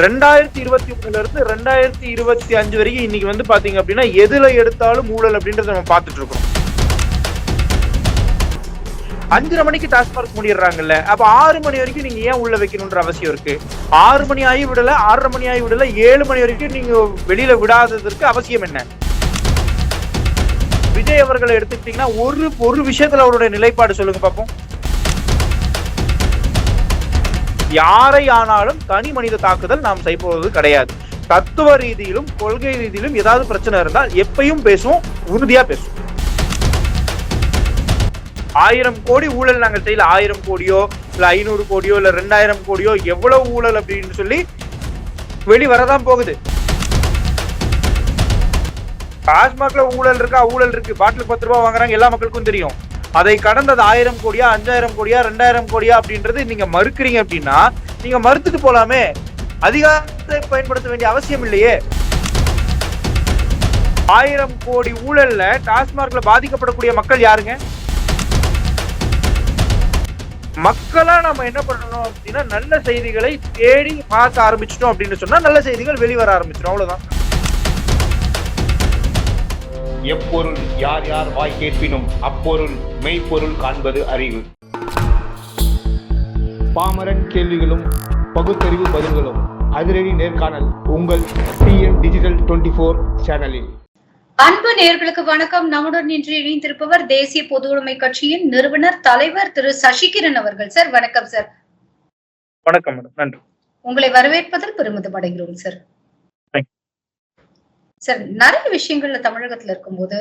2021 2025 வரைக்கும் இன்னைக்கு வந்து பாத்தீங்க அப்படின்னா எதுல எடுத்தாலும் ஊழல் அப்படின்றத நம்ம பார்த்துட்டு இருக்கோம். 5:30 மணிக்கு டாஸ்மார்க் முடிடுறாங்கல்ல, அப்ப 6 மணி வரைக்கும் நீங்க ஏன் உள்ள வைக்கணும்ன்ற அவசியம் இருக்கு? 6 மணி ஆகி விடல, 6:30 மணி ஆகி விடல, 7 மணி வரைக்கும் நீங்க வெளியில விடாததற்கு அவசியம் என்ன? விஜய் அவர்களை எடுத்துக்கிட்டீங்கன்னா ஒரு விஷயத்துல அவருடைய நிலைப்பாடு சொல்லுங்க பாப்போம். யாரை ஆனாலும் தனி மனித தாக்குதல் நாம் செய்வது கிடையாது. தத்துவ ரீதியிலும் கொள்கை ரீதியிலும் ஏதாவது பிரச்சனை இருந்தால் எப்பயும் பேசுவோம், உறுதியா பேசுவோம். 1000 கோடி ஊழல் நாங்கள் செய்யல, 1000 கோடியோ இல்ல 500 கோடியோ இல்ல 2000 கோடியோ எவ்வளவு ஊழல் அப்படின்னு சொல்லி வெளி வரதான் போகுது. டாஸ்மாக்ல ஊழல் இருக்கா? ஊழல் இருக்கு. பாட்டிலுக்கு 10 ரூபாய் வாங்குறாங்க, எல்லா மக்களுக்கும் தெரியும். அதை கடந்தது 1000 கோடியா 5000 கோடியா 2000 கோடியா அப்படின்றது நீங்க மறுக்கிறீங்க அப்படின்னா நீங்க மறுத்துட்டு போலாமே. அதிகாரத்தை பயன்படுத்த வேண்டிய அவசியம் இல்லையே. 1000 கோடி ஊழல்ல டாஸ்மார்க்ல பாதிக்கப்படக்கூடிய மக்கள் யாருங்க? மக்களா நம்ம என்ன பண்ணணும் அப்படின்னா நல்ல செய்திகளை தேடி பார்க்க ஆரம்பிச்சிட்டோம் அப்படின்னு சொன்னா நல்ல செய்திகள் வெளிவர ஆரம்பிச்சிடும். அவ்வளவுதான். எப்பொருள் யார் யார் வாய் கேட்பினும் அப்பொருள் மெய்ப்பொருள் காண்பது அறிவு. பாமரன் கேள்விகளும் பகுத்தறிவு பதில்களும் அதிரடி நேர்காணல் உங்கள் TN Digital 24 சேனலில். அன்பு நேயர்களுக்கு வணக்கம். நம்முடன் இன்று இணைந்திருப்பவர் தேசிய பொதுவுடைமை கட்சியின் நிறுவனர் தலைவர் திரு சசிகிரண் அவர்கள். சார் வணக்கம். சார் வணக்கம். நன்றி. உங்களை வரவேற்பதில் பெருமிதம் அடைகிறோம். சார் சார் நிறைய விஷயங்கள்ல தமிழகத்துல இருக்கும்போது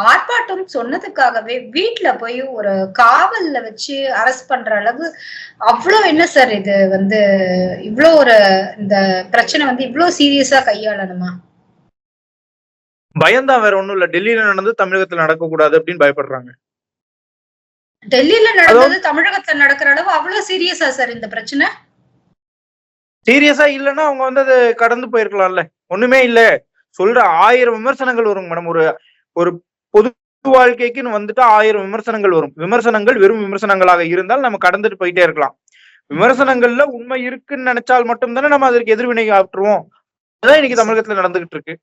ஆர்ப்பாட்டம் சொன்னதுக்காகவே வீட்டுல போய் ஒரு காவல்ல வச்சு அரெஸ்ட் பண்ற அளவு அவ்வளவு என்ன சார் இது வந்து இவ்வளவு ஒரு இந்த பிரச்சனை வந்து இவ்வளவு சீரியஸா கையாளணுமா? பயம்தான், வேற ஒண்ணும் இல்ல. டெல்லியில நடந்து தமிழகத்துல நடக்க கூடாது அப்படின்னு பயப்படுறாங்க. டெல்லியில நடந்தது தமிழகத்துல நடக்கிற அளவு அவ்வளவு சீரியஸா சார் இந்த பிரச்சனை? சீரியஸா இல்லைன்னா அவங்க வந்து அதை கடந்து போயிருக்கலாம்ல. ஒண்ணுமே இல்ல சொல்ற 1000 விமர்சனங்கள் வரும் மேடம். ஒரு பொது வாழ்க்கைக்குன்னு வந்துட்டு 1000 விமர்சனங்கள் வரும். விமர்சனங்கள் வெறும் விமர்சனங்களாக இருந்தால் நம்ம கடந்துட்டு போயிட்டே இருக்கலாம். விமர்சனங்கள்ல உண்மை இருக்குன்னு நினைச்சால் மட்டும்தானே நம்ம அதற்கு எதிர்வினை ஆற்றுவோம். அதான் இன்னைக்கு தமிழகத்துல நடந்துகிட்டு இருக்கு.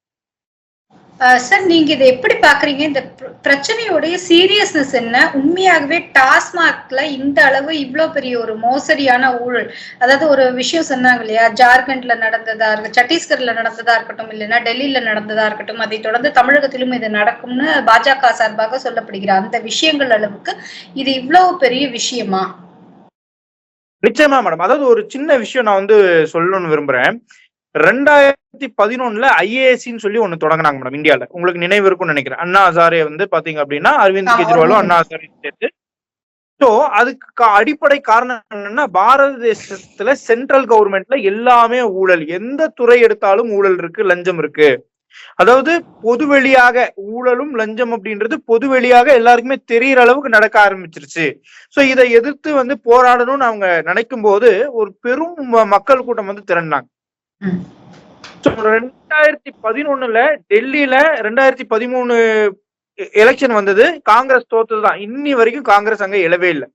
சார் நீங்க இதை எப்படி பாக்குறீங்க? இந்த பிரச்சனையோடைய சீரியஸ்னஸ் என்ன? உண்மையாகவே டாஸ்மாக்ல இந்த அளவு இவ்வளவு பெரிய ஒரு மோசடியான ஊழல், அதாவது ஒரு விஷயம் சொன்னாங்க இல்லையா, ஜார்க்கண்ட்ல நடந்ததா இருக்கட்டும், சத்தீஸ்கர்ல நடந்ததா இருக்கட்டும், இல்லைன்னா டெல்லியில நடந்ததா இருக்கட்டும், அதை தொடர்ந்து தமிழகத்திலும் இது நடக்கும்னு பாஜக சார்பாக சொல்லப்படுகிற அந்த விஷயங்கள் அளவுக்கு இது இவ்வளவு பெரிய விஷயமா? நிச்சயமா மேடம். அதாவது ஒரு சின்ன விஷயம் நான் வந்து சொல்லணும்னு விரும்புறேன். 2011 IASன்னு சொல்லி ஒண்ணு தொடங்கினாங்க மேடம் இந்தியால. உங்களுக்கு நினைவு இருக்கும்னு நினைக்கிறேன். அண்ணா ஹசாரே வந்து பாத்தீங்க அப்படின்னா அரவிந்த் கெஜ்ரிவாலும் அண்ணா ஹசாரே சேர்த்து. சோ அதுக்கு அடிப்படை காரணம் என்னன்னா, பாரத தேசத்துல சென்ட்ரல் கவர்மெண்ட்ல எல்லாமே ஊழல். எந்த துறை எடுத்தாலும் ஊழல் இருக்கு, லஞ்சம் இருக்கு. அதாவது பொதுவெளியாக ஊழலும் லஞ்சம் அப்படின்றது பொதுவெளியாக எல்லாருக்குமே தெரியற அளவுக்கு நடக்க ஆரம்பிச்சிருச்சு. சோ இதை எதிர்த்து வந்து போராடணும்னு அவங்க நினைக்கும் போது ஒரு பெரும் மக்கள் கூட்டம் வந்து திரண்டாங்க. 2011 டெல்லியில 2013 எலெக்ஷன் வந்தது. காங்கிரஸ் தோத்ததுதான். இன்னி வரைக்கும் காங்கிரஸ் அங்க எழவே இல்லை.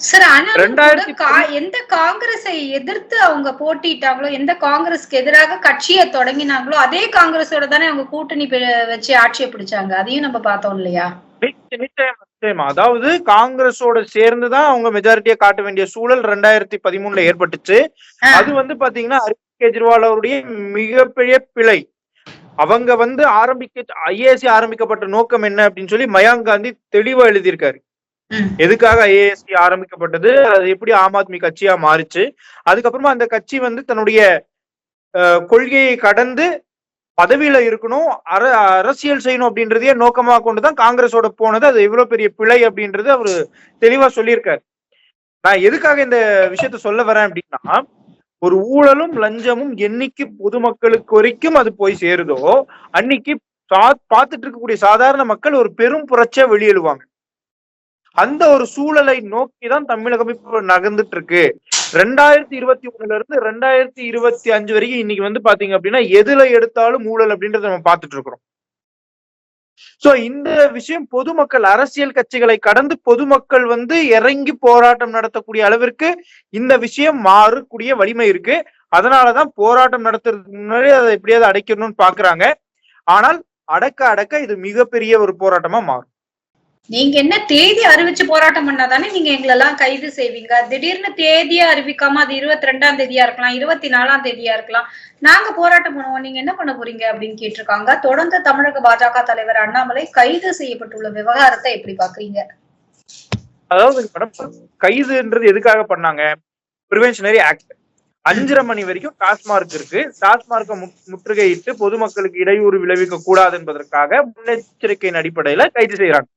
சார் எந்த காங்கிரஸை எதிர்த்து அவங்க போட்டிட்டாங்களோ, எந்த காங்கிரஸ்க்கு எதிராக கட்சியை தொடங்கினாங்களோ அதே காங்கிரஸோட தானே அவங்க கூட்டணி வச்சு ஆட்சியை பிடிச்சாங்க. அதையும் நம்ம பார்த்தோம் இல்லையா? நிச்சயமா. அதாவது காங்கிரஸோட சேர்ந்துதான் அவங்க மெஜாரிட்டியை காட்ட வேண்டிய சூழல் 2013 ஏற்பட்டுச்சு. அது வந்து பாத்தீங்கன்னா அரவிந்த் கெஜ்ரிவால் அவருடைய மிகப்பெரிய பிழை. அவங்க வந்து IAS ஆரம்பிக்கப்பட்ட நோக்கம் என்ன அப்படின்னு சொல்லி மயாங்க் காந்தி தெளிவா எழுதியிருக்காரு. எதுக்காக IAS ஆரம்பிக்கப்பட்டது, அது எப்படி ஆம் ஆத்மி கட்சியா மாறிச்சு, அதுக்கப்புறமா அந்த கட்சி வந்து தன்னுடைய கொள்கையை கடந்து பதவியில இருக்கணும், அரசியல் செய்யணும் அப்படின்றதையே நோக்கமா கொண்டுதான் காங்கிரஸோட போனது. அது எவ்வளவு பெரிய பிழை அப்படின்றது அவரு தெளிவா சொல்லியிருக்காரு. நான் எதுக்காக இந்த விஷயத்த சொல்ல வரேன் அப்படின்னா, ஒரு ஊழலும் லஞ்சமும் என்னைக்கு பொதுமக்களுக்கு வரைக்கும் அது போய் சேருதோ அன்னைக்கு பார்த்துட்டு இருக்கக்கூடிய சாதாரண மக்கள் ஒரு பெரும் புரட்சியா வெளியெழுவாங்க. அந்த ஒரு சூழலை நோக்கிதான் தமிழகம் இப்ப நகர்ந்துட்டு இருக்கு. 2021 2025 வரைக்கும் இன்னைக்கு வந்து பாத்தீங்க அப்படின்னா எதுல எடுத்தாலும் ஊழல் அப்படின்றத நம்ம பார்த்துட்டு இருக்கிறோம். சோ இந்த விஷயம் பொதுமக்கள், அரசியல் கட்சிகளை கடந்து பொதுமக்கள் வந்து இறங்கி போராட்டம் நடத்தக்கூடிய அளவிற்கு இந்த விஷயம் மாறக்கூடிய வலிமை இருக்கு. அதனாலதான் போராட்டம் நடத்துறதுக்கு முன்னாடி அதை எப்படியாவது அடைக்கணும்னு பாக்குறாங்க. ஆனால் அடக்க அடக்க இது மிகப்பெரிய ஒரு போராட்டமா மாறும். நீங்க என்ன தேதி அறிவிச்சு போராட்டம் பண்ணாதானே நீங்க எங்களெல்லாம் கைது செய்வீங்க? திடீர்னு தேதியா அறிவிக்காம அது 22ஆம் தேதியா இருக்கலாம், 24ஆம் தேதியா இருக்கலாம், நாங்க போராட்டம் பண்ணுவோம், நீங்க என்ன பண்ண போறீங்க அப்படின்னு கேட்டிருக்காங்க. தொடர்ந்து தமிழக பாஜக தலைவர் அண்ணாமலை கைது செய்யப்பட்டுள்ள விவகாரத்தை எப்படி பாக்குறீங்க? அதாவது மேடம், கைதுன்றது எதுக்காக பண்ணாங்க? பிரிவென்ஷனரி ஆக்ட். 5:30 மணி வரைக்கும் டாஸ்மார்க் இருக்கு. டாஸ்மார்க்கை முற்றுகையிட்டு பொதுமக்களுக்கு இடையூறு விளைவிக்க கூடாது என்பதற்காக முன்னெச்சரிக்கையின் அடிப்படையில கைது செய்யறாங்க.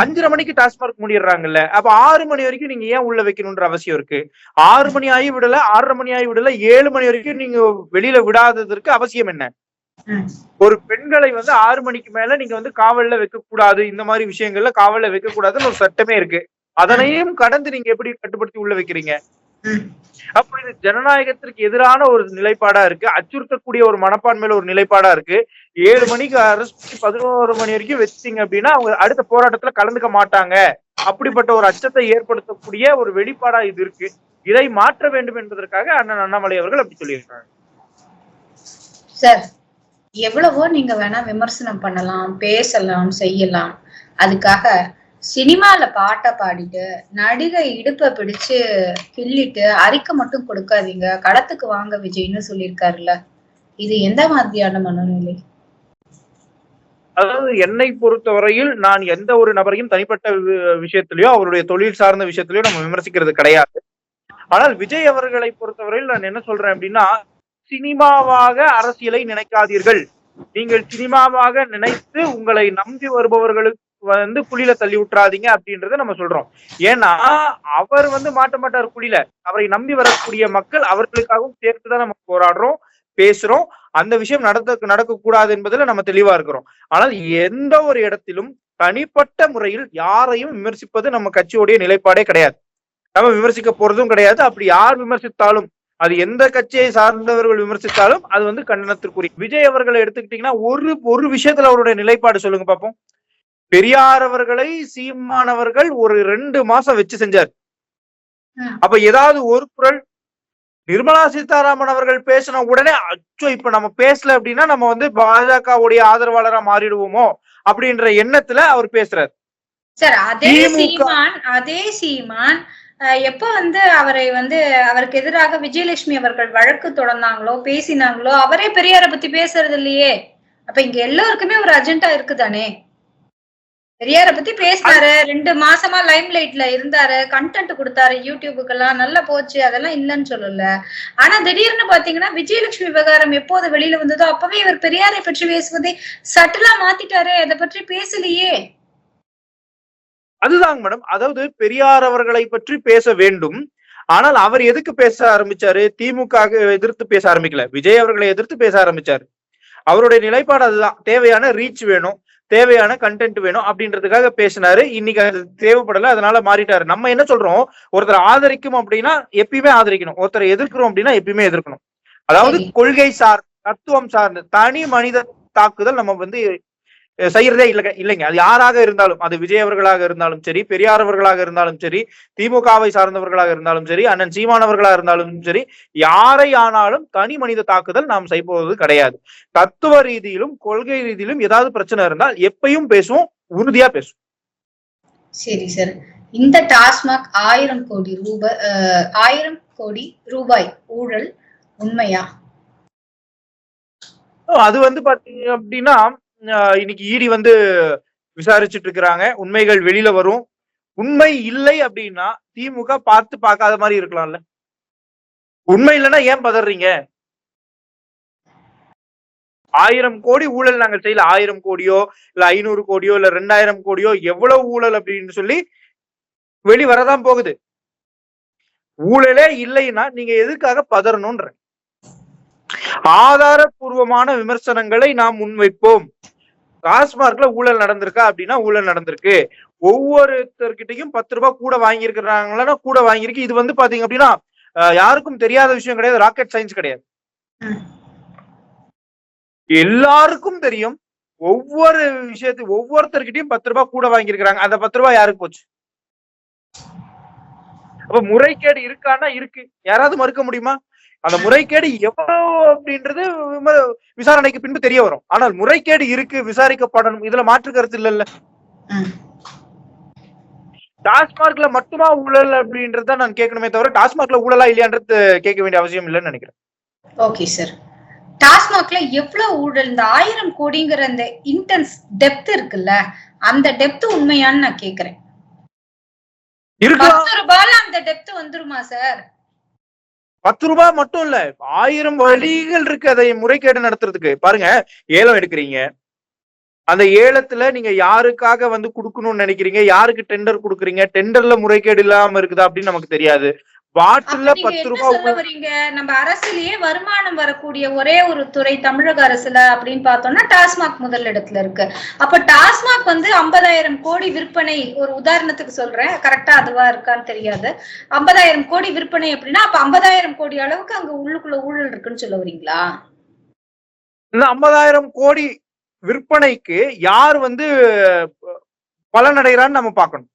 5:30 மணிக்கு டாஸ்மார்க் மூடிடுறாங்கல்ல, அப்ப 6 மணி வரைக்கும் நீங்க ஏன் உள்ள வைக்கணும்ன்ற அவசியம் இருக்கு? 6 மணி ஆகி விடல, 6:30 மணி ஆகி விடல, 7 மணி வரைக்கும் நீங்க வெளியில விடாததற்கு அவசியம் என்ன? ஒரு பெண்களை 6 மணிக்கு மேல நீங்க காவல்ல வைக்க கூடாது, இந்த மாதிரி விஷயங்கள்ல காவல்ல வைக்க கூடாதுன்னு ஒரு சட்டமே இருக்கு. அதனையும் கடந்து நீங்க எப்படி கட்டுப்படுத்தி உள்ள வைக்கிறீங்க? அப்ப இது ஜனநாயகத்திற்கு எதிரான ஒரு நிலைப்பாடா இருக்கு. அச்சுறுத்தக்கூடிய ஒரு மனப்பான்மையில ஒரு நிலைப்பாடா இருக்கு. 7 மணிக்கு அரெஸ்ட் 11 மணி வரைக்கும் வச்சிங்க அப்படின்னா அவங்க அடுத்த போராட்டத்துல கலந்துக்க மாட்டாங்க. அப்படிப்பட்ட ஒரு அச்சத்தை ஏற்படுத்தக்கூடிய ஒரு வெளிப்பாடா இது இருக்கு. இதை மாற்ற வேண்டும் என்பதற்காக அண்ணன் அண்ணாமலை அவர்கள் அப்படி சொல்லியிருக்காங்க. சார், எவ்வளவோ நீங்க வேணா விமர்சனம் பண்ணலாம், பேசலாம், செய்யலாம். அதுக்காக சினிமால பாட்டை பாடிட்டு நடிகை இடுப்பை பிடிச்சு கிள்ளிட்டு அறிக்கை மட்டும் கொடுக்காதீங்க, களத்துக்கு வாங்க விஜய்னு சொல்லியிருக்காருல்ல, இது எந்த மாதிரியான மனநிலை? அதாவது என்னை பொறுத்தவரையில் நான் எந்த ஒரு நபரையும் தனிப்பட்ட விஷயத்திலயோ அவருடைய தொழில் சார்ந்த விஷயத்திலயோ நம்ம விமர்சிக்கிறது கிடையாது. ஆனால் விஜய் அவர்களை பொறுத்தவரையில் நான் என்ன சொல்றேன் அப்படின்னா, சினிமாவாக அரசியலை நினைக்காதீர்கள். நீங்கள் சினிமாவாக நினைத்து உங்களை நம்பி வருபவர்களுக்கு குழியில தள்ளி விட்டுறாதீங்க அப்படின்றத நம்ம சொல்றோம். ஏன்னா அவர் மாட்ட மாட்டார் குழியில. அவரை நம்பி வரக்கூடிய மக்கள் அவர்களுக்காகவும் சேர்த்துதான் நம்ம போராடுறோம், பேசுறோம். அந்த விஷயம் நடக்க கூடாது என்பதுல நம்ம தெளிவா இருக்கிறோம். ஆனால் எந்த ஒரு இடத்திலும் தனிப்பட்ட முறையில் யாரையும் விமர்சிப்பது நம்ம கட்சியுடைய நிலைப்பாடே கிடையாது. நம்ம விமர்சிக்க போறதும் கிடையாது. அப்படி யார் விமர்சித்தாலும், அது எந்த கட்சியை சார்ந்தவர்கள் விமர்சித்தாலும் அது கண்டனத்திற்குரிய. விஜய் அவர்களை எடுத்துக்கிட்டீங்கன்னா ஒரு விஷயத்துல அவருடைய நிலைப்பாடு சொல்லுங்க பாப்போம். பெரியார் அவர்களை சீமானவர்கள் ஒரு 2 மாசம் வச்சு செஞ்சார். அப்ப ஏதாவது ஒரு குரல் நிர்மலா சீதாராமன் அவர்கள் பேசின உடனே அச்சோ இப்ப நம்ம பேசல அப்படின்னா நம்ம பாஜகவுடைய ஆதரவாளரா மாறிடுவோமோ அப்படின்ற எண்ணத்துல அவர் பேசுறாரு. சார், அதே சீமான் எப்ப அவரை அவருக்கு எதிராக விஜயலட்சுமி அவர்கள் வழக்கு தொடர்ந்தாங்களோ, பேசினாங்களோ, அவரே பெரியாரை பத்தி பேசுறது இல்லையே. அப்ப இங்க எல்லாருக்குமே ஒரு அஜெண்டா இருக்குதானே? பெரியார பத்தி பேசினாரு, 2 மாசமா லைம் லைட்ல இருந்தாரு, கண்டென்ட் கொடுத்தாரு, யூடியூபுக்கெல்லாம் நல்லா போச்சு, அதெல்லாம் இல்லைன்னு சொல்லல. ஆனா திடீர்னு பாத்தீங்கன்னா விஜயலட்சுமி விவகாரம் எப்போது வெளியில வந்ததோ அப்பவே இவர் பெரியாரை பற்றி பேசுவதை சட்டலா மாத்திட்டாரு, அதை பற்றி பேசலையே. அதுதாங்க மேடம், அதாவது பெரியார் அவர்களை பற்றி பேச வேண்டும். ஆனால் அவர் எதுக்கு பேச ஆரம்பிச்சாரு? திமுக எதிர்த்து பேச ஆரம்பிக்கல, விஜய் அவர்களை எதிர்த்து பேச ஆரம்பிச்சாரு. அவருடைய நிலைப்பாடு அதுதான். தேவையான ரீச் வேணும், தேவையான கண்டென்ட் வேணும் அப்படின்றதுக்காக பேசினாரு. இன்னைக்கு அது தேவைப்படல, அதனால மாறிட்டாரு. நம்ம என்ன சொல்றோம், ஒருத்தரை ஆதரிக்கும் அப்படின்னா எப்பயுமே ஆதரிக்கணும், ஒருத்தரை எதிர்க்கிறோம் அப்படின்னா எப்பயுமே எதிர்க்கணும். அதாவது கொள்கை சார், தத்துவம் சார்ந்த தனி மனித தாக்குதல் நம்ம செய்யறதே இல்லைங்க. அது யாராக இருந்தாலும், அது விஜய் அவர்களாக இருந்தாலும் சரி, பெரியார் அவர்களாக இருந்தாலும் சரி, திமுகவை சார்ந்தவர்களாக இருந்தாலும் சரி, அண்ணன் சீமானவர்களாக இருந்தாலும் சரி, யாரை ஆனாலும் தனி மனித தாக்குதல் நாம் செய்வது கிடையாது. தத்துவ ரீதியிலும் கொள்கை ரீதியிலும் ஏதாவது பிரச்சனை இருந்தால் எப்பயும் பேசுவோம், உறுதியா பேசுவோம். சரி சார், இந்த டாஸ்மாக் 1000 கோடி ரூபாய் ஊழல் உண்மையா? அது பாத்தீங்க அப்படின்னா இன்னைக்கு ஈடி விசாரிச்சுட்டு இருக்கிறாங்க. உண்மைகள் வெளியில வரும். உண்மை இல்லை அப்படின்னா திமுக பார்க்காத மாதிரி இருக்கலாம்ல. உண்மை இல்லைன்னா ஏன் பதறீங்க? 1000 கோடி ஊழல் நாங்கள் செய்யல. 1000 கோடியோ இல்ல 500 கோடியோ இல்ல 2000 கோடியோ எவ்வளவு ஊழல் அப்படின்னு சொல்லி வெளி வரதான் போகுது. ஊழலே இல்லைன்னா நீங்க எதுக்காக பதறணும்ன்ற ஆதாரபூர்வமான விமர்சனங்களை நாம் முன்வைப்போம். டாஸ்மார்க்ல ஊழல் நடந்திருக்கா அப்படின்னா ஊழல் நடந்திருக்கு. ஒவ்வொருத்தர்கிட்டையும் 10 ரூபாய் கூட வாங்கியிருக்கிறாங்களா, கூட வாங்கியிருக்கு. இது பாத்தீங்க அப்படின்னா யாருக்கும் தெரியாத விஷயம் கிடையாது, ராக்கெட் சயின்ஸ் கிடையாது, எல்லாருக்கும் தெரியும். ஒவ்வொரு விஷயத்தையும் ஒவ்வொருத்தர்கிட்டையும் 10 ரூபாய் கூட வாங்கியிருக்கிறாங்க. அந்த 10 ரூபாய் யாருக்கு போச்சு? அப்ப முறைகேடு இருக்கான்னா இருக்கு, யாராவது மறுக்க முடியுமா? அந்த முறைகேடு எவ்வளவு அப்படின்றது விசாரணைக்கு பின்பு தெரிய வரும். ஆனால் முறைகேடு இருக்கு, விசாரிக்கப்படணும், இதுல மாற்று கருத்து இல்லல்ல. டாஸ்மார்க்ல மட்டுமா ஊழல் அப்படின்றத நான் கேட்கணுமே தவிர டாஸ்மார்க்ல ஊழலா இல்லையான்றது கேட்க வேண்டிய அவசியம் இல்லைன்னு நினைக்கிறேன். ஓகே சார், டாஸ்மாக்ல எவ்வளவு ஊழல், இந்த 1000 கோடிங்கிற அந்த இன்டென்ஸ் டெப்த் இருக்குல்ல, அந்த டெப்த் உண்மையான்னு நான் கேக்குறேன். 10 ரூபாயில அந்த டெப்த் வந்துருமா சார்? 10 ரூபாய் மட்டும் இல்ல, 1000 வழிகள் இருக்கு அதை முறைகேடு நடத்துறதுக்கு. பாருங்க, ஏலம் எடுக்கிறீங்க, அந்த ஏலத்துல நீங்க யாருக்காக வந்து குடுக்கணும்னு நினைக்கிறீங்க, யாருக்கு டெண்டர் குடுக்குறீங்க, டெண்டர்ல முறைகேடு இல்லாம இருக்குதா அப்படின்னு நமக்கு தெரியாது. பாட்டில்ல 10 ரூபாய். நம்ம அரசுலயே வருமானம் வரக்கூடிய ஒரே ஒரு துறை தமிழக அரசுல அப்படின்னு பார்த்தோம்னா டாஸ்மாக் முதல் இடத்துல இருக்கு. அப்ப டாஸ்மாக் வந்து 50,000 கோடி விற்பனை, ஒரு உதாரணத்துக்கு சொல்றேன், கரெக்டா அதுவா இருக்கான்னு தெரியாது, 50,000 கோடி விற்பனை அப்படின்னா அப்ப 50,000 கோடி அளவுக்கு அங்க உள்ளுக்குள்ள ஊழல் இருக்குன்னு சொல்ல வரீங்களா? இந்த 50,000 கோடி விற்பனைக்கு யார் வந்து பலனடைகிறான்னு நம்ம பார்க்கணும்.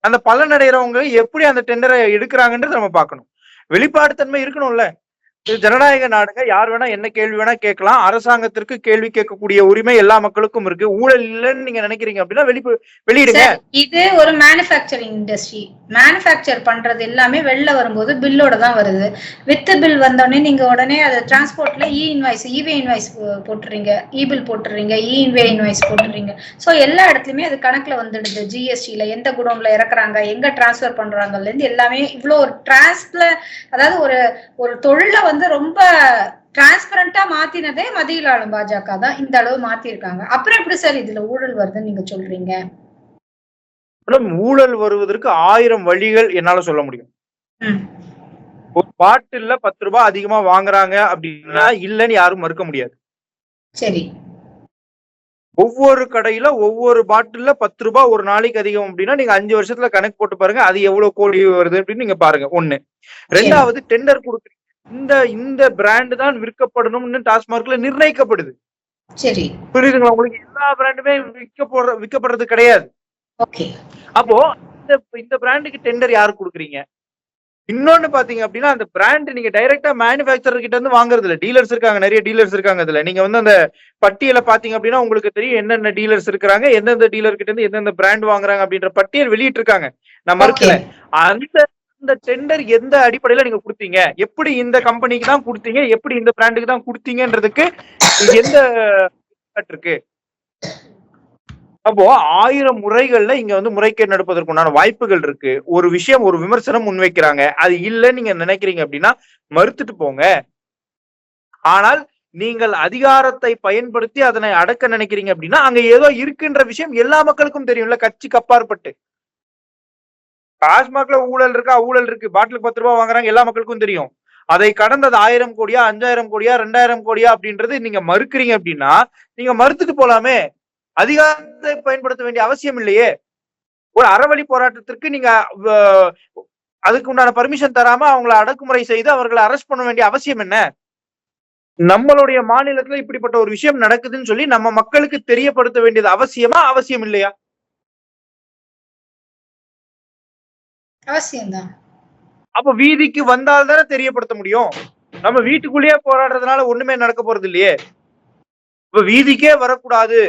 அந்த பலனடைகிறவங்க எப்படி அந்த டெண்டரை எடுக்கிறாங்கன்றது நம்ம பார்க்கணும். வெளிப்பாடுத்தன்மை இருக்கணும்ல. ஜனநாயக நாடுங்க, யார் வேணா என்ன கேள்வி வேணா கேட்கலாம். அரசாங்கத்திற்கு கேள்வி கேட்கக்கூடிய உரிமை எல்லா மக்களுக்கும் இருக்கு. ஊழல் இல்லைன்னு நீங்க நினைக்கிறீங்க அப்படின்னா வெளியிடுங்க. இது ஒரு மேனுஃபேக்சரிங் இண்டஸ்ட்ரி, மேனுஃபேக்சர் பண்றது எல்லாமே வெளில வரும்போது பில்லோட தான் வருது. வித் பில் வந்தோடனே நீங்க உடனே அதை டிரான்ஸ்போர்ட்ல இவே இன்வாய்ஸ் போட்டுறீங்க, பில் போட்டுறீங்க, இவே இன்வாய்ஸ் போட்டுறீங்க. சோ எல்லா இடத்துலயுமே அது கணக்குல வந்துடுது. ஜிஎஸ்டில எந்த குடோன்ல இறக்குறாங்க, எங்க டிரான்ஸ்பர் பண்றாங்கல்ல இருந்து எல்லாமே இவ்வளவு ஒரு அதாவது ஒரு தொழில வந்து ரொம்ப டிரான்ஸ்பரண்டா மாத்தினதே மத்தியில் ஆளும் பாஜக தான். இந்த அளவு மாத்திருக்காங்க. அப்புறம் எப்படி சார் இதுல ஊழல் வருதுன்னு நீங்க சொல்றீங்க? ஊழல் வருவதற்கு 1000 வழிகள் என்னால சொல்ல முடியும். ஒரு பாட்டில்ல 10 ரூபாய் அதிகமா வாங்குறாங்க அப்படின்னா இல்லன்னு யாரும் மறுக்க முடியாது. சரி, ஒவ்வொரு கடையில ஒவ்வொரு பாட்டில்ல 10 ரூபாய் ஒரு நாளைக்கு அதிகம் அப்படின்னா நீங்க 5 வருஷத்துல கணக்கு போட்டு பாருங்க, அது எவ்வளவு கோடி வருது அப்படின்னு நீங்க பாருங்க. ஒண்ணு. ரெண்டாவது, டெண்டர் கொடுக்குறீங்க, இந்த பிராண்ட் தான் விற்கப்படணும்னு டாஸ்மார்க்ல நிர்ணயிக்கப்படுது. சரி, புரியுதுங்களா உங்களுக்கு? எல்லா பிராண்டுமே விற்கப்படுறது கிடையாது. அப்போ இந்த பிராண்டுக்கு டெண்டர் யாரு கொடுக்குறீங்க? இன்னொன்னு பாத்தீங்க அப்படின்னா, அந்த பிராண்ட் நீங்க டைரக்டா மேனுஃபேக்சரர் கிட்ட இருந்து வாங்குறது இல்ல. டீலர்ஸ் இருக்காங்க, நிறைய டீலர்ஸ் இருக்காங்க. அதுல நீங்க வந்து அந்த பட்டியலை பாத்தீங்க அப்படின்னா உங்களுக்கு தெரியும் என்னென்ன டீலர்ஸ் இருக்காங்க, எந்தெந்த டீலர் கிட்ட இருந்து எந்தெந்த பிராண்ட் வாங்குறாங்க அப்படின்ற பட்டியல் வெளியிட்டு இருக்காங்க. நான் மறுக்கல. அந்த டெண்டர் எந்த அடிப்படையில நீங்க கொடுத்தீங்க, எப்படி இந்த கம்பெனிக்கு தான் கொடுத்தீங்க, எப்படி இந்த பிராண்டுக்கு தான் கொடுத்தீங்கன்றதுக்கு எந்த இருக்கு? அப்போ 1000 முறைகள்ல இங்க வந்து முறைகேடு நடப்பதற்குண்டான வாய்ப்புகள் இருக்கு. ஒரு விஷயம், ஒரு விமர்சனம் முன்வைக்கிறாங்க, அது இல்லைன்னு நீங்க நினைக்கிறீங்க அப்படின்னா மறுத்துட்டு போங்க. ஆனால் நீங்கள் அதிகாரத்தை பயன்படுத்தி அதனை அடக்க நினைக்கிறீங்க அப்படின்னா அங்க ஏதோ இருக்குன்ற விஷயம் எல்லா மக்களுக்கும் தெரியும்ல, கட்சிக்கு அப்பாற்பட்டு. டாஸ்மாக்ல ஊழல் இருக்கா? ஊழல் இருக்கு. பாட்டிலுக்கு 10 ரூபாய் வாங்குறாங்க, எல்லா மக்களுக்கும் தெரியும். அதை கடந்தது 1000 கோடியா, 5000 கோடியா, 2000 கோடியா அப்படின்றது நீங்க மறுக்கிறீங்க அப்படின்னா நீங்க மறுத்துட்டு போலாமே. அதிகாரத்தை பயன்படுத்த வேண்டிய அவசியம் இல்லையே. ஒரு அறவழி போராட்டத்திற்கு நீங்க அதுக்கு உண்டான பர்மிஷன் தராம அவங்களை அடக்குமுறை செய்து அவர்களை அரெஸ்ட் பண்ண வேண்டிய அவசியம் என்ன? நம்மளுடைய மாநிலத்துல இப்படிப்பட்ட ஒரு விஷயம் நடக்குதுன்னு சொல்லி நம்ம மக்களுக்கு தெரியப்படுத்த வேண்டியது அவசியமா, அவசியம் இல்லையா? அவசியம்தான். அப்ப வீதிக்கு வந்தால் தானே தெரியப்படுத்த முடியும். நம்ம வீட்டுக்குள்ளேயே போராடுறதுனால ஒண்ணுமே நடக்க போறது இல்லையே. இப்ப வீதிக்கே வரக்கூடாது,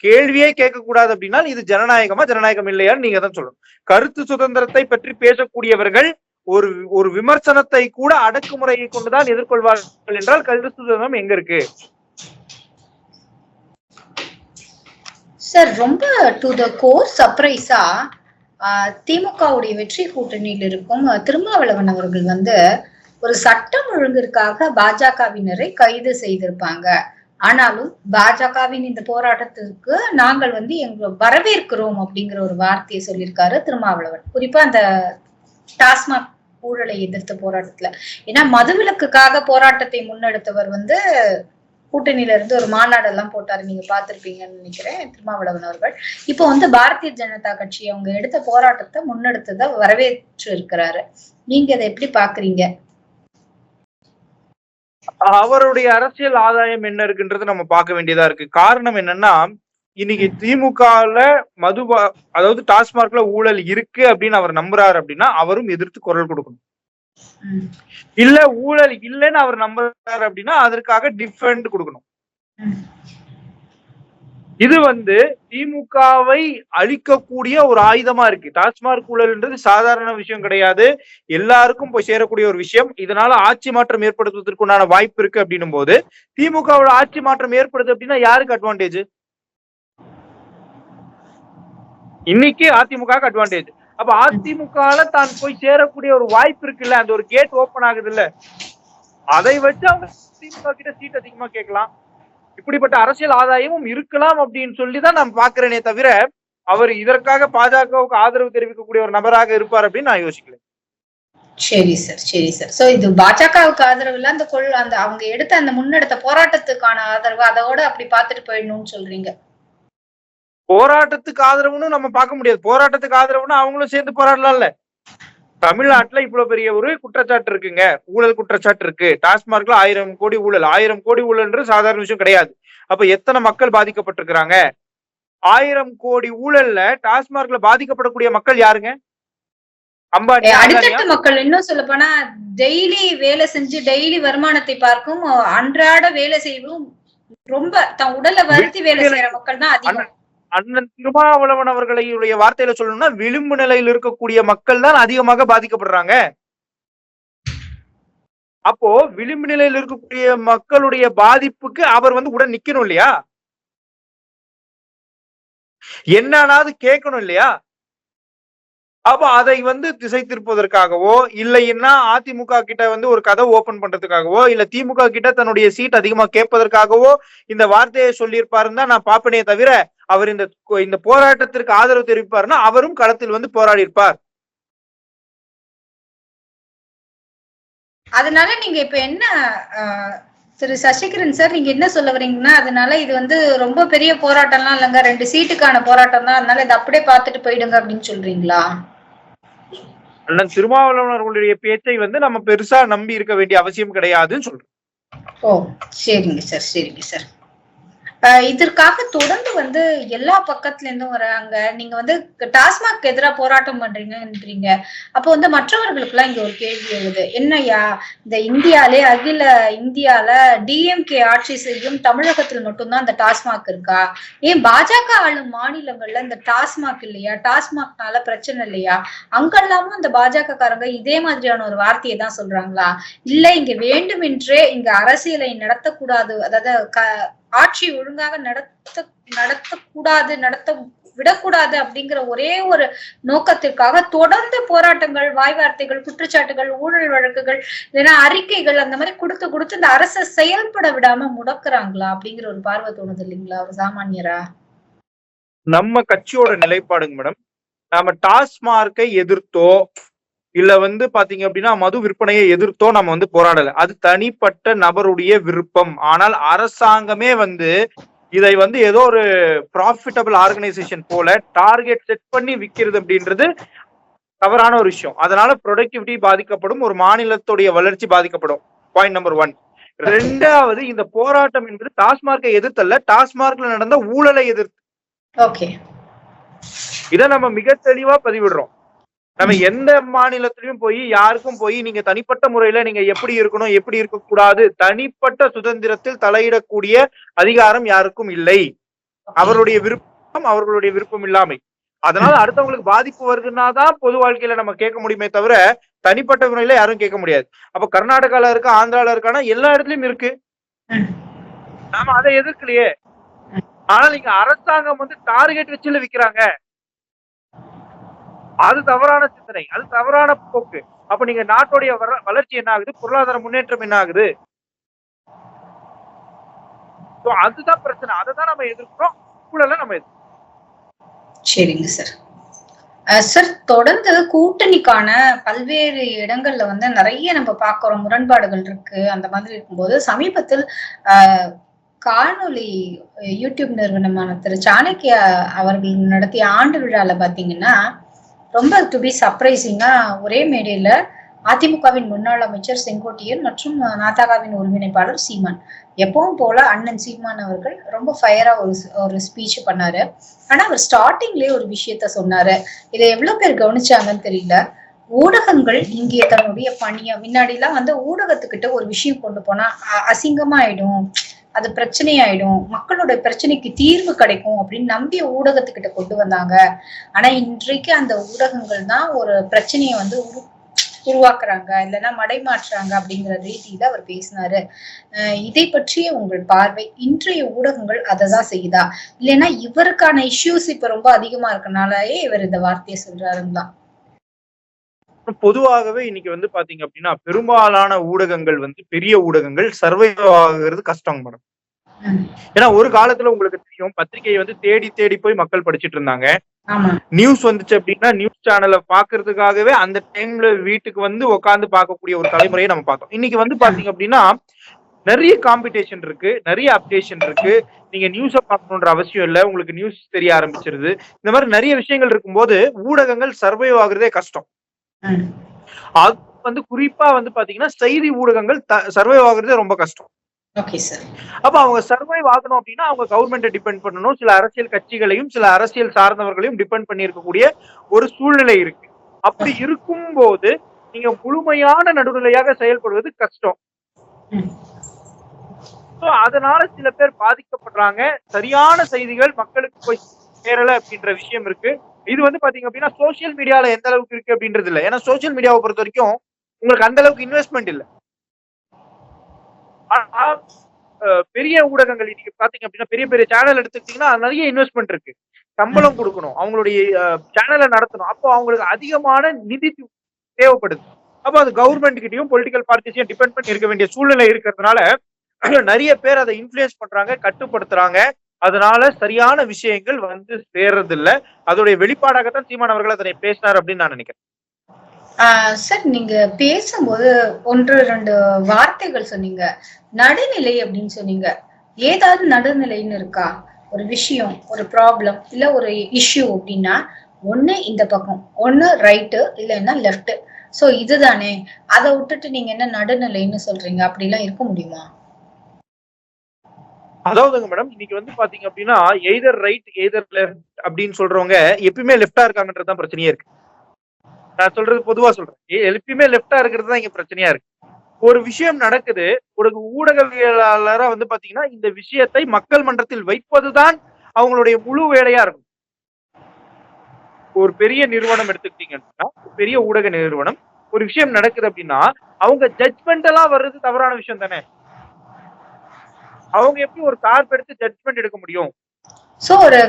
கேள்வியே கேட்க கூடாது அப்படின்னா இது ஜனநாயகமா, ஜனநாயகம் இல்லையான்னு நீங்க தான் சொல்லணும். கருத்து சுதந்திரத்தை பற்றி பேசக்கூடியவர்கள் ஒரு விமர்சனத்தை கூட அடக்குமுறையை கொண்டுதான் எதிர்கொள்வார்கள் என்றால் கருத்து சுதந்திரம் எங்க இருக்கு? சார், ரொம்ப டு த கோர் சர்ப்ரைஸா திமுகவுடைய வெற்றி கூட்டணியில் இருக்கும் திருமாவளவன் அவர்கள் வந்து ஒரு சட்டம் ஒழுங்கிற்காக பாஜகவினரை கைது செய்திருப்பாங்க. ஆனாலும் பாஜகவின் இந்த போராட்டத்திற்கு நாங்கள் வந்து எங்க வரவேற்கிறோம் அப்படிங்கிற ஒரு வார்த்தையை சொல்லியிருக்காரு திருமாவளவன். குறிப்பா அந்த டாஸ்மாக் ஊழலை எதிர்த்த போராட்டத்துல. ஏன்னா மதுவிலக்குக்காக போராட்டத்தை முன்னெடுத்தவர் வந்து கூட்டணியில இருந்து ஒரு மாநாடெல்லாம் போட்டாரு, நீங்க பாத்திருப்பீங்கன்னு நினைக்கிறேன் திருமாவளவன் அவர்கள். இப்போ வந்து பாரதிய ஜனதா கட்சி அவங்க எடுத்த போராட்டத்தை முன்னெடுத்ததை வரவேற்று இருக்கிறாரு. நீங்க அதை எப்படி பாக்குறீங்க? அவருடைய அரசியல் ஆதாயம் என்ன இருக்குன்றது நம்ம பார்க்க வேண்டியதா இருக்கு. காரணம் என்னன்னா, இன்னைக்கு திமுகல அதாவது டாஸ்மார்க்ல ஊழல் இருக்கு அப்படின்னு அவர் நம்புறாரு அப்படின்னா அவரும் எதிர்த்து குரல் கொடுக்கணும். இல்ல ஊழல் இல்லைன்னு அவர் நம்புறாரு அப்படின்னா அதற்காக டிஃபெண்ட் கொடுக்கணும். இது திமுகவை அழிக்கக்கூடிய ஒரு ஆயுதமா இருக்கு. டாஸ்மார்க் ஊழல்ன்றது சாதாரண விஷயம் கிடையாது, எல்லாருக்கும் போய் சேரக்கூடிய ஒரு விஷயம். இதனால ஆட்சி மாற்றம் ஏற்படுத்துவதற்குண்டான வாய்ப்பு இருக்கு அப்படின்னும் போது திமுகவோட ஆட்சி மாற்றம் ஏற்படுது அப்படின்னா யாருக்கு அட்வான்டேஜ்? இன்னைக்கு அதிமுக அட்வான்டேஜ். அப்ப அதிமுகல தான் போய் சேரக்கூடிய ஒரு வாய்ப்பு இருக்குல்ல, அந்த ஒரு கேட் ஓபன் ஆகுது இல்ல, அதை வச்சு அவங்க திமுக கிட்ட சீட் அதிகமா கேட்கலாம். இப்படிப்பட்ட அரசியல் ஆதாயமும் இருக்கலாம் அப்படின்னு சொல்லிதான் நான் பாக்குறேனே தவிர அவர் இதற்காக பாஜகவுக்கு ஆதரவு தெரிவிக்கக்கூடிய ஒரு நபராக இருப்பார் அப்படின்னு நான் யோசிக்கல. சரி சார், சரி சார். சோ இது பாஜகவுக்கு ஆதரவு இல்ல, அந்த அவங்க எடுத்த அந்த முன்னெடுத்த போராட்டத்துக்கான ஆதரவு, அதோட அப்படி பாத்துட்டு போயிடணும்னு சொல்றீங்க. போராட்டத்துக்கு ஆதரவுன்னு நம்ம பார்க்க முடியாது. போராட்டத்துக்கு ஆதரவுன்னு அவங்களும் சேர்ந்து போராடலாம்ல. தமிழ்நாட்டுல இவ்வளவு பெரிய ஒரு குற்றச்சாட்டு இருக்குங்க, ஊழல் குற்றச்சாட்டு இருக்கு. டாஸ்மார்க்ல 1000 கோடி ஊழல். 1000 கோடி ஊழல்ன்றது சாதாரண விஷயம் கிடையாது. அப்ப எத்தனை மக்கள் பாதிக்கப்பட்டிருக்கிறாங்க? 1000 கோடி ஊழல்ல டாஸ்மார்க்ல பாதிக்கப்படக்கூடிய மக்கள் யாருங்க? அம்பானி, அடித்தட்டு மக்கள். இன்னும் சொல்ல போனா டெய்லி வேலை செஞ்சு டெய்லி வருமானத்தை பார்க்கும், அன்றாட வேலை செய்யும், ரொம்ப தன் உடலை வருத்தி வேலை செய்யற மக்கள் தான் அதிகம். அண்ணன் திருமாவளவன் அவர்களுடைய வார்த்தையில சொல்லணும்னா விளிம்பு நிலையில் இருக்கக்கூடிய மக்கள் தான் அதிகமாக பாதிக்கப்படுறாங்க. அப்போ விளிம்பு நிலையில் இருக்கக்கூடிய மக்களுடைய பாதிப்புக்கு அவர் உடன் நிக்கணும் இல்லையா? என்னன்னாவது கேட்கணும் இல்லையா? அப்ப அதை திசை திருப்பதற்காகவோ இல்லைன்னா அதிமுக கிட்ட ஒரு கதை ஓபன் பண்றதுக்காகவோ இல்ல திமுக கிட்ட தன்னுடைய சீட் அதிகமா கேட்பதற்காகவோ இந்த வார்த்தையை சொல்லியிருப்பாருன்னு தான் நான் பாப்பனே தவிர அவர் இந்த போராட்டத்திற்கு ஆதரவு தெரிவிப்பாருன்னா அவரும் களத்தில் போராடி இருப்பார். அதனால நீங்க இப்ப என்ன திரு சசிகரன் சார், நீங்க என்ன சொல்ல வரீங்கன்னா, அதனால இது ரொம்ப பெரிய போராட்டம்லாம் இல்லைங்க, 2 சீட்டுக்கான போராட்டம் தான், அதனால இதை அப்படியே பார்த்துட்டு போயிடுங்க அப்படின்னு சொல்றீங்களா? அண்ணன் திருமாவளவன் அவர்களுடைய பேச்சை நம்ம பெருசா நம்பி இருக்க வேண்டிய அவசியம் கிடையாதுன்னு சொல்றேன். ஓ சரிங்க சார், சரிங்க சார். இதற்காக தொடர்ந்து எல்லா பக்கத்துல இருந்தும் வராங்க. நீங்க டாஸ்மாக் எதிராக போராட்டம் பண்றீங்கன்றீங்க. அப்போ மற்றவர்களுக்கு எல்லாம் இங்க ஒரு கேள்வி எழுது, என்னையா இந்த அகில இந்தியால டிஎம்கே ஆட்சி செய்யும் தமிழகத்தில் மட்டும்தான் இந்த டாஸ்மாக் இருக்கா? ஏன் பாஜக ஆளும் மாநிலங்கள்ல இந்த டாஸ்மாக் இல்லையா? டாஸ்மாக்னால பிரச்சனை இல்லையா? அங்கெல்லாமும் இந்த பாஜக காரங்க இதே மாதிரியான ஒரு வார்த்தையை தான் சொல்றாங்களா? இல்ல இங்க வேண்டுமென்றே இங்க அரசியலை நடத்தக்கூடாது, அதாவது ஆட்சி ஒழுங்காக நடத்த விடக்கூடாது அப்படிங்கிற ஒரே ஒரு நோக்கத்திற்காக தொடர்ந்து போராட்டங்கள், வாய் வார்த்தைகள், குற்றச்சாட்டுகள், ஊழல் வழக்குகள், இல்லைன்னா அறிக்கைகள் அந்த மாதிரி கொடுத்து இந்த அரசை செயல்பட விடாம முடக்குறாங்களா அப்படிங்கிற ஒரு பார்வை தோணுது இல்லைங்களா ஒரு சாமானியரா? நம்ம கட்சியோட நிலைப்பாடுங்க மேடம், நாம டாஸ்மார்க்கை எதிர்த்தோ இல்ல பாத்தீங்க அப்படின்னா மது விற்பனையை எதிர்த்தோ நம்ம போராடல. அது தனிப்பட்ட நபருடைய விருப்பம். ஆனால் அரசாங்கமே இதை ஏதோ ஒரு ப்ராஃபிட்டபிள் ஆர்கனைசேஷன் போல டார்கெட் செட் பண்ணி விக்கிறது அப்படின்றது தவறான ஒரு விஷயம். அதனால ப்ரொடக்டிவிட்டி பாதிக்கப்படும், ஒரு மாநிலத்துடைய வளர்ச்சி பாதிக்கப்படும். Point number 1. 2வது, இந்த போராட்டம் என்பது டாஸ்மார்க்கை எதிர்த்தல்ல, டாஸ்மார்க்ல நடந்த ஊழலை எதிர்த்து. ஓகே, இதை நம்ம மிக தெளிவா பதிவிடுறோம். நம்ம எந்த மாநிலத்திலயும் போய் யாருக்கும் போய் நீங்க தனிப்பட்ட முறையில நீங்க எப்படி இருக்கணும் எப்படி இருக்கக்கூடாது, தனிப்பட்ட சுதந்திரத்தில் தலையிடக்கூடிய அதிகாரம் யாருக்கும் இல்லை. அவருடைய விருப்பம் அவர்களுடைய விருப்பம் இல்லாமை. அதனால அடுத்தவங்களுக்கு பாதிப்பு வருதுன்னாதான் பொது வாழ்க்கையில நம்ம கேட்க முடியுமே தவிர தனிப்பட்ட முறையில யாரும் கேட்க முடியாது. அப்ப கர்நாடகால இருக்கா, ஆந்திரால இருக்கானா, எல்லா இடத்துலயும் இருக்கு. நாம அதை எதிர்க்கலையே. ஆனா நீங்க அரசாங்கம் டார்கெட் வச்சுல விக்கிறாங்க, அது தவறான சிந்தனை, அது தவறான போக்கு. அப்ப நீங்க நாட்டுடைய வளர்ச்சி என்ன ஆகுது, பொருளாதார முன்னேற்றம் என்ன ஆகுது? அதுதான் பிரச்சனை. அதுதான் நம்ம எதிர்க்கிறோம், ஊழலை நம்ம எதிர்க்கிறோம். சரிங்க சார். சார், தொடர்ந்து கூட்டணிக்கான பல்வேறு இடங்கள்ல நிறைய நம்ம பாக்குறோம், முரண்பாடுகள் இருக்கு. அந்த மாதிரி இருக்கும்போது சமீபத்தில் காணொலி யூடியூப் நிறுவனமான திரு சாணக்கியா அவர்கள் நடத்திய ஆண்டு விழால பாத்தீங்கன்னா ரொம்ப டு பி சர்ப்ரைசிங்கா ஒரே மேடையில அதிமுகவின் முன்னாள் அமைச்சர் செங்கோட்டையன் மற்றும் நாதாகாவின் ஒருங்கிணைப்பாளர் சீமான். எப்பவும் போல அண்ணன் சீமான் அவர்கள் ரொம்ப ஃபயரா ஒரு ஸ்பீச் பண்ணாரு. ஆனா அவர் ஸ்டார்டிங்லயே ஒரு விஷயத்த சொன்னாரு. இதை எவ்வளவு பேர் கவனிச்சாங்கன்னு தெரியல. ஊடகங்கள் இங்கே தன்னுடைய பணியை முன்னாடி எல்லாம் ஊடகத்துக்கிட்ட ஒரு விஷயம் கொண்டு போனா அசிங்கமா ஆயிடும், அது பிரச்சனையாயிடும், மக்களோட பிரச்சனைக்கு தீர்வு கிடைக்கும் அப்படின்னு நம்பிய ஊடகத்துக்கிட்ட கொண்டு வந்தாங்க. ஆனா இன்றைக்கு அந்த ஊடகங்கள் தான் ஒரு பிரச்சனையை உருவாக்குறாங்க, இல்லைன்னா மடைமாற்றுறாங்க அப்படிங்கிற ரீதியில அவர் பேசினாரு. இதை பற்றிய உங்கள் பார்வை, இன்றைய ஊடகங்கள் அததான் செய்யுதா, இல்லைன்னா இவருக்கான இஷ்யூஸ் இப்ப ரொம்ப அதிகமா இருக்கனாலயே இவர் இந்த வார்த்தையை சொல்றாருன்னு? பொதுவாகவே இன்னைக்கு பாத்தீங்க அப்படின்னா பெரும்பாலான ஊடகங்கள் பெரிய ஊடகங்கள் சர்வைவ் ஆகுறது கஷ்டம் மேடம். ஏன்னா ஒரு காலத்துல உங்களுக்கு தெரியும், பத்திரிகையை தேடி தேடி போய் மக்கள் படிச்சுட்டு இருந்தாங்க. நியூஸ் வந்துச்சு அப்படின்னா நியூஸ் சேனலை பாக்குறதுக்காகவே அந்த டைம்ல வீட்டுக்கு உட்காந்து பார்க்கக்கூடிய ஒரு தலைமுறையை நம்ம பார்த்தோம். இன்னைக்கு பாத்தீங்க அப்படின்னா நிறைய காம்படிஷன் இருக்கு, நிறைய அப்டேஷன் இருக்கு. நீங்க நியூஸ பார்க்கணுன்ற அவசியம் இல்லை, உங்களுக்கு நியூஸ் தெரிய ஆரம்பிச்சிருது. இந்த மாதிரி நிறைய விஷயங்கள் இருக்கும்போது ஊடகங்கள் சர்வைவ் ஆகுறதே கஷ்டம். அது குறிப்பா பாத்தீங்கன்னா செய்தி ஊடகங்கள் சர்வைவ் ஆகுறதே ரொம்ப கஷ்டம். அப்ப அவங்க சர்வைவ் ஆகணும் அப்படின்னா அவங்க கவர்மெண்ட்டை டிபெண்ட் பண்ணணும், சில அரசியல் கட்சிகளையும் சில அரசியல் சார்ந்தவர்களையும் டிபெண்ட் பண்ணி இருக்கக்கூடிய ஒரு சூழ்நிலை இருக்கு. அப்படி இருக்கும் போது நீங்க முழுமையான நடுநிலையாக செயல்படுவது கஷ்டம். அதனால சில பேர் பாதிக்கப்படுறாங்க. சரியான செய்திகள் மக்களுக்கு போய் சேரல அப்படின்ற விஷயம் இருக்கு. இது பாத்தீங்க அப்படின்னா சோசியல் மீடியால எந்த அளவுக்கு இருக்கு அப்படின்றது இல்ல. ஏன்னா சோசியல் மீடியாவை பொறுத்த வரைக்கும் உங்களுக்கு அந்த அளவுக்கு இன்வெஸ்ட்மெண்ட் இல்ல. பெரிய ஊடகங்கள் இன்னைக்கு பாத்தீங்க அப்படின்னா பெரிய பெரிய சேனல் எடுத்துக்கிட்டீங்கன்னா நிறைய இன்வெஸ்ட்மெண்ட் இருக்கு. சம்பளம் கொடுக்கணும், அவங்களுடைய சேனலை நடத்தணும். அப்போ அவங்களுக்கு அதிகமான நிதி தேவைப்படுது. அப்போ அது கவர்மெண்ட் கிட்டயும் பொலிட்டிக்கல் பார்ட்டிஸையும் டிபெண்ட் பண்ணி இருக்க வேண்டிய சூழ்நிலை இருக்கிறதுனால நிறைய பேர் அதை இன்ஃப்ளூயன்ஸ் பண்றாங்க, கட்டுப்படுத்துறாங்க. அதனால சரியான விஷயங்கள் சேர்றது இல்ல. அதோடைய வெளிப்பாடாகத்தான் சீமான் அவர்கள் அதனை பேசினார் அப்படின்னு நான் நினைக்கிறேன். சார், நீங்க பேசும்போது 1-2 வார்த்தைகள் சொன்னீங்க. நடுநிலை அப்படின்னு சொன்னீங்க. ஏதாவது நடுநிலைன்னு இருக்கா? ஒரு விஷயம், ஒரு ப்ராப்ளம், இல்ல ஒரு இஷ்யூ அப்படின்னா ஒண்ணு இந்த பக்கம், ஒண்ணு ரைட்டு, இல்லைன்னா லெஃப்ட். சோ இதுதானே, அதை விட்டுட்டு நீங்க என்ன நடுநிலைன்னு சொல்றீங்க? அப்படி எல்லாம் இருக்க முடியுமா? அதாவதுங்க மேடம், இன்னைக்கு பாத்தீங்க அப்படின்னா எய்தர் ரைட் எய்தர் லெஃப்ட் அப்படின்னு சொல்றவங்க எப்பயுமே லெஃப்டா இருக்காங்கன்றதுதான் பிரச்சனையே இருக்கு. நான் சொல்றது பொதுவா சொல்றேன், எப்பயுமே லெஃப்டா இருக்கிறது தான் இங்க பிரச்சனையா இருக்கு. ஒரு விஷயம் நடக்குது, ஒரு ஊடகவியலாளரா பாத்தீங்கன்னா இந்த விஷயத்தை மக்கள் மன்றத்தில் வைப்பதுதான் அவங்களுடைய முழு வேலையா இருக்கும். ஒரு பெரிய நிறுவனம் எடுத்துக்கிட்டீங்கன்னா, பெரிய ஊடக நிறுவனம் ஒரு விஷயம் நடக்குது அப்படின்னா அவங்க ஜட்ஜ்மெண்ட் எல்லாம் வர்றது தவறான விஷயம் தானே. அவங்க எப்படி ஒரு சார்பு எடுத்து ஜட்ஜ்மெண்ட் எடுக்க முடியும்? சோ ஒரு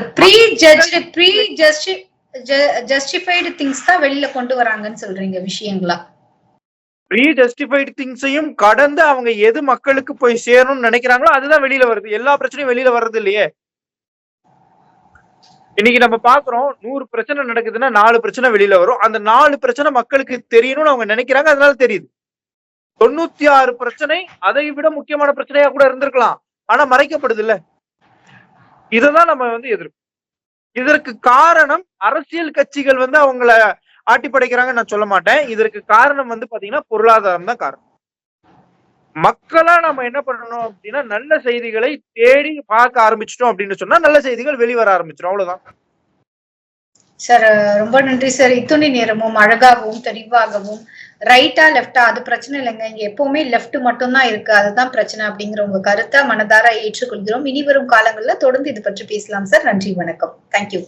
ஜஸ்டிஃபைடு திங்ஸ் தான் வெளியில கொண்டு வராங்கன்னு சொல்றீங்க விஷயங்களா? ப்ரீ ஜஸ்டிஃபைடு திங்ஸையும் கடந்து அவங்க எது மக்களுக்கு போய் சேரணும்னு நினைக்கிறாங்களோ அதுதான் வெளியில வருது. எல்லா பிரச்சனையும் வெளியில வர்றது இல்லையே. இன்னைக்கு நம்ம பாக்குறோம், 100 பிரச்சனை நடக்குதுன்னா 4 பிரச்சனை வெளியில வரும். அந்த 4 பிரச்சனை மக்களுக்கு தெரியணும்னு அவங்க நினைக்கிறாங்க, அதனால தெரியுது. 96 பிரச்சனை அதை விட முக்கியமான பிரச்சனையா கூட இருந்திருக்கலாம், ஆனா மறைக்கப்படுது இல்ல. இததான் நம்ம எதிர்ப்பு. இதற்கு காரணம் அரசியல் கட்சிகள் அவங்கள ஆட்டி படைக்கிறாங்கன்னு நான் சொல்ல மாட்டேன். இதற்கு காரணம் பாத்தீங்கன்னா பொருளாதாரம் தான் காரணம். மக்களா நம்ம என்ன பண்ணணும் அப்படின்னா நல்ல செய்திகளை தேடி பார்க்க ஆரம்பிச்சிட்டோம் அப்படின்னு சொன்னா நல்ல செய்திகள் வெளிவர ஆரம்பிச்சிடும், அவ்வளவுதான். சார், ரொம்ப நன்றி சார். இத்துணை நேரமும் அழகாகவும் தெளிவாகவும் ரைட்டா லெஃப்டா அது பிரச்சனை இல்லைங்க, இங்க எப்பவுமே லெஃப்ட் மட்டும் தான் இருக்கு, அதுதான் பிரச்சனை அப்படிங்கிற உங்க கருத்தை மனதார ஏற்றுக்கொள்கிறோம். இனி வரும் காலங்கள்ல தொடர்ந்து இது பற்றி பேசலாம் சார். நன்றி, வணக்கம். தேங்க்யூ.